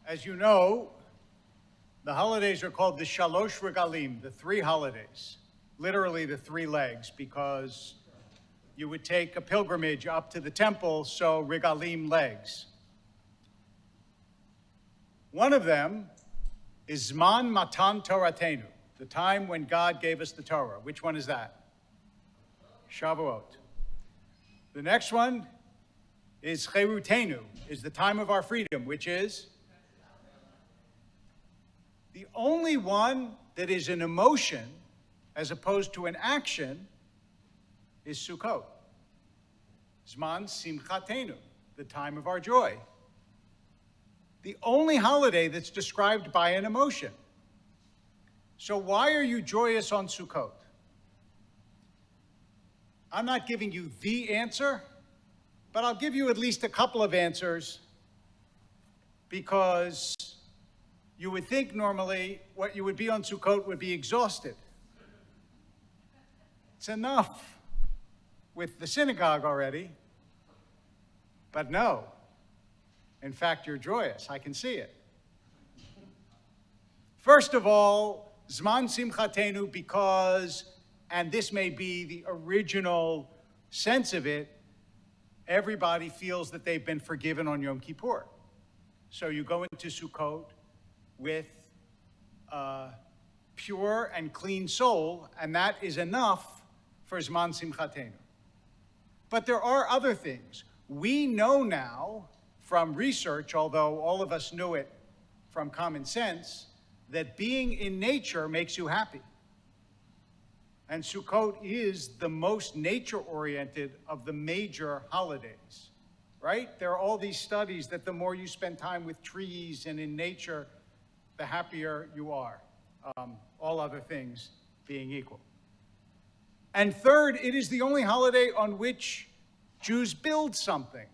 As you know, the holidays are called the Shalosh Regalim, the three holidays, literally the three legs, because you would take a pilgrimage up to the temple, so Regalim, legs. One of them is Zman Matan Toratenu, the time when God gave us the Torah. Which one is that? Shavuot. The next one is Cherutenu, is the time of our freedom, which is? The only one that is an emotion as opposed to an action is Sukkot. Zman Simchatenu, the time of our joy. The only holiday that's described by an emotion. So why are you joyous on Sukkot? I'm not giving you the answer, but I'll give you at least a couple of answers, because you would think normally what you would be on Sukkot would be exhausted. It's enough with the synagogue already, but no. In fact, you're joyous. I can see it. First of all, Zman Simchatenu, because, and this may be the original sense of it, everybody feels that they've been forgiven on Yom Kippur. So you go into Sukkot with a pure and clean soul, and that is enough for Zman Simchatenu. But there are other things. We know now from research, although all of us knew it from common sense, that being in nature makes you happy. And Sukkot is the most nature-oriented of the major holidays, right? There are all these studies that the more you spend time with trees and in nature, the happier you are, all other things being equal. And third, it is the only holiday on which Jews build something.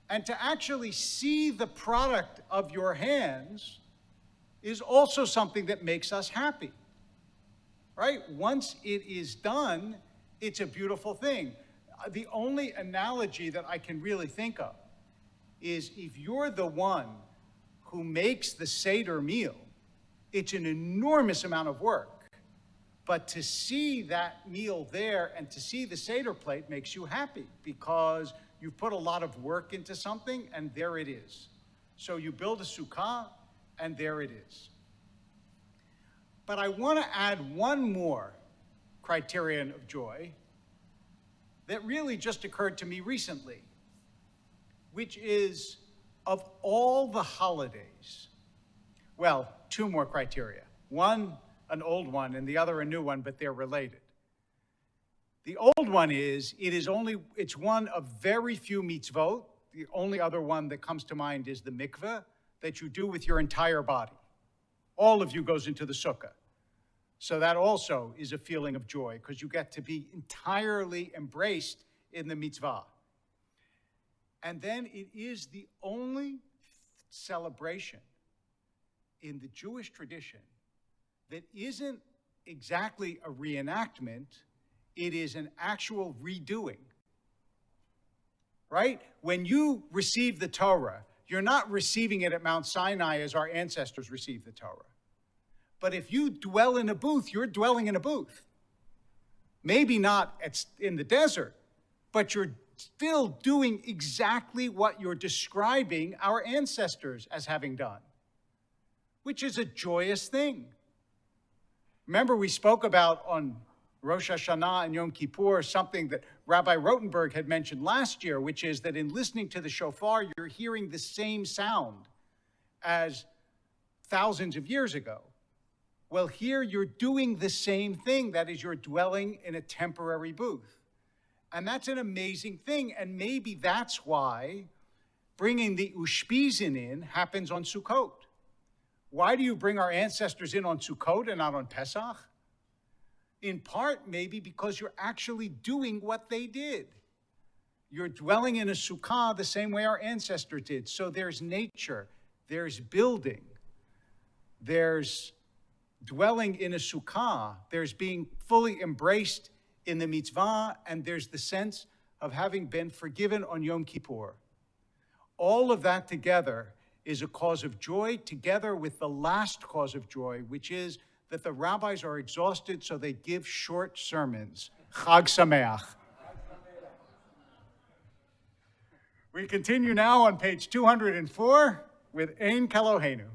And to actually see the product of your hands is also something that makes us happy, right? Once it is done, it's a beautiful thing. The only analogy that I can really think of is if you're the one who makes the Seder meal, it's an enormous amount of work. But to see that meal there and to see the Seder plate makes you happy, because you've put a lot of work into something and there it is. So you build a sukkah and there it is. But I want to add one more criterion of joy that really just occurred to me recently, which is, of all the holidays, well, two more criteria. One, an old one, and the other a new one, but they're related. The old one is, it's one of very few mitzvot. The only other one that comes to mind is the mikveh, that you do with your entire body. All of you goes into the sukkah. So that also is a feeling of joy, because you get to be entirely embraced in the mitzvah. And then it is the only celebration in the Jewish tradition that isn't exactly a reenactment, it is an actual redoing, right? When you receive the Torah, you're not receiving it at Mount Sinai as our ancestors received the Torah. But if you dwell in a booth, you're dwelling in a booth. Maybe not in the desert, but you're still doing exactly what you're describing our ancestors as having done, which is a joyous thing. Remember, we spoke about on Rosh Hashanah and Yom Kippur something that Rabbi Rotenberg had mentioned last year, which is that in listening to the shofar, you're hearing the same sound as thousands of years ago. Well, here you're doing the same thing. That is, you're dwelling in a temporary booth. And that's an amazing thing. And maybe that's why bringing the Ushpizin in happens on Sukkot. Why do you bring our ancestors in on Sukkot and not on Pesach? In part, maybe because you're actually doing what they did. You're dwelling in a sukkah the same way our ancestors did. So there's nature, there's building, there's dwelling in a sukkah, there's being fully embraced in the mitzvah, and there's the sense of having been forgiven on Yom Kippur. All of that together is a cause of joy, together with the last cause of joy, which is that the rabbis are exhausted, so they give short sermons. Chag Sameach. We continue now on page 204 with Ein Kelohenu.